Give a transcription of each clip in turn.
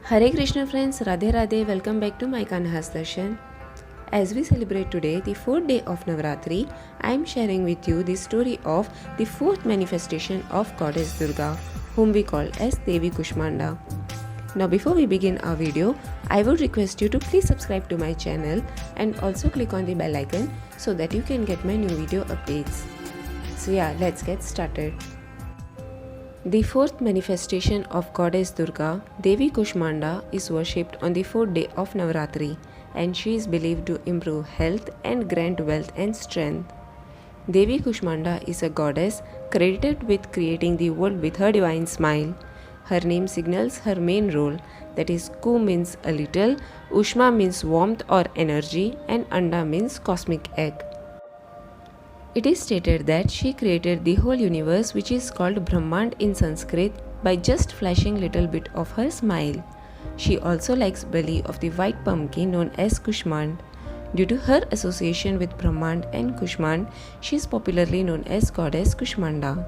Hare Krishna friends, Radhe Radhe, welcome back to my Kanha's Darshan. As we celebrate today the 4th day of Navratri, I am sharing with you the story of the 4th manifestation of Goddess Durga, whom we call as Devi Kushmanda. Now before we begin our video, I would request you to please subscribe to my channel and also click on the bell icon so that you can get my new video updates. So yeah, let's get started. The 4th manifestation of Goddess Durga, Devi Kushmanda, is worshipped on the 4th day of Navratri, and she is believed to improve health and grant wealth and strength. Devi Kushmanda is a goddess credited with creating the world with her divine smile. Her name signals her main role, that is, Ku means a little, Ushma means warmth or energy, and Anda means cosmic egg. It is stated that she created the whole universe, which is called Brahmand in Sanskrit, by just flashing little bit of her smile. She also likes belly of the white pumpkin known as Kushmand. Due to her association with Brahmand and Kushmand, she is popularly known as Goddess Kushmanda.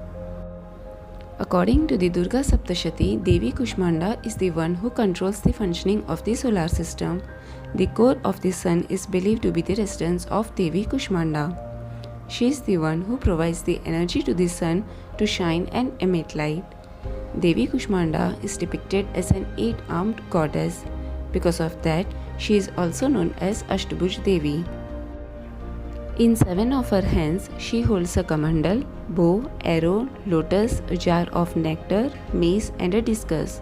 According to the Durga Saptashati, Devi Kushmanda is the one who controls the functioning of the solar system. The core of the sun is believed to be the residence of Devi Kushmanda. She is the one who provides the energy to the sun to shine and emit light. Devi Kushmanda is depicted as an 8-armed goddess. Because of that, she is also known as Ashtabhuj Devi. In 7 of her hands, she holds a kamandal, bow, arrow, lotus, a jar of nectar, mace and a discus.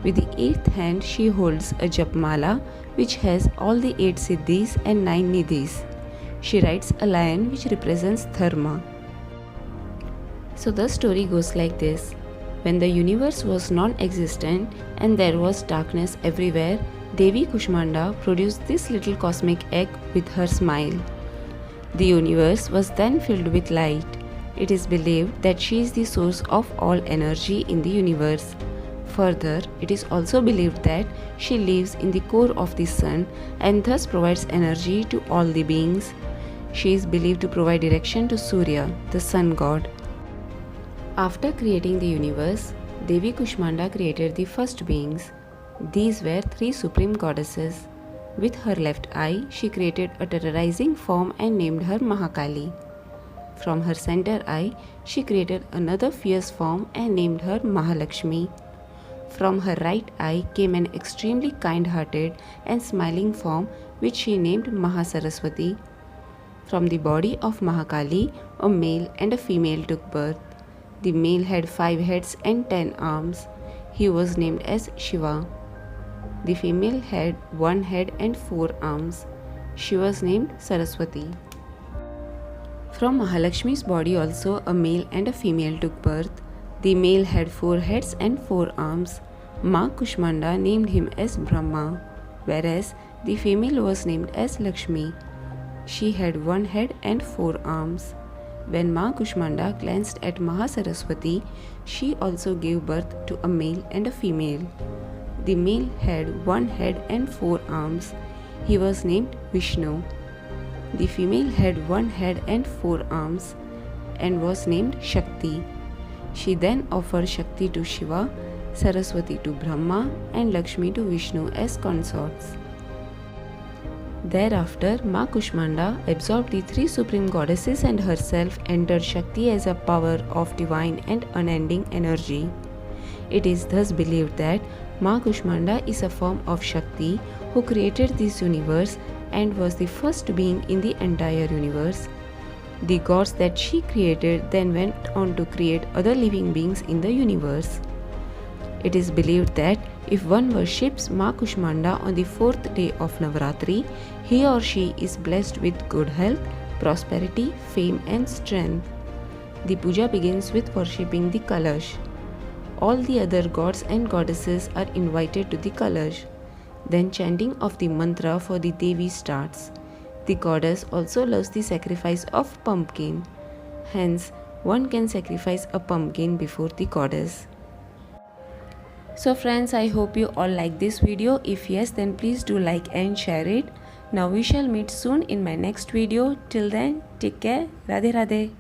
With the 8th hand, she holds a japmala which has all the 8 siddhis and 9 nidhis. She rides a lion which represents dharma. So the story goes like this. When the universe was non-existent and there was darkness everywhere, Devi Kushmanda produced this little cosmic egg with her smile. The universe was then filled with light. It is believed that she is the source of all energy in the universe. Further, it is also believed that she lives in the core of the sun and thus provides energy to all the beings. She is believed to provide direction to Surya, the sun god. After creating the universe, Devi Kushmanda created the first beings. These were 3 supreme goddesses. With her left eye, she created a terrorizing form and named her Mahakali. From her center eye, she created another fierce form and named her Mahalakshmi. From her right eye came an extremely kind-hearted and smiling form which she named Mahasaraswati. From the body of Mahakali, a male and a female took birth. The male had 5 heads and 10 arms. He was named as Shiva. The female had 1 head and 4 arms. She was named Saraswati. From Mahalakshmi's body also a male and a female took birth. The male had 4 heads and 4 arms. Ma Kushmanda named him as Brahma, whereas the female was named as Lakshmi. She had 1 head and 4 arms. When Ma Kushmanda glanced at Mahasaraswati, she also gave birth to a male and a female. The male had 1 head and 4 arms. He was named Vishnu. The female had 1 head and 4 arms and was named Shakti. She then offered Shakti to Shiva, Saraswati to Brahma and Lakshmi to Vishnu as consorts. Thereafter, Ma Kushmanda absorbed the 3 supreme goddesses and herself entered Shakti as a power of divine and unending energy. It is thus believed that Ma Kushmanda is a form of Shakti who created this universe and was the first being in the entire universe. The gods that she created then went on to create other living beings in the universe. It is believed that if one worships Ma Kushmanda on the 4th day of Navratri, he or she is blessed with good health, prosperity, fame and strength. The puja begins with worshipping the Kalash. All the other gods and goddesses are invited to the Kalash. Then chanting of the mantra for the Devi starts. The goddess also loves the sacrifice of pumpkin. Hence, one can sacrifice a pumpkin before the goddess. So friends, I hope you all like this video. If yes, then please do like and share it. Now we shall meet soon in my next video. Till then, take care. Radhe Radhe.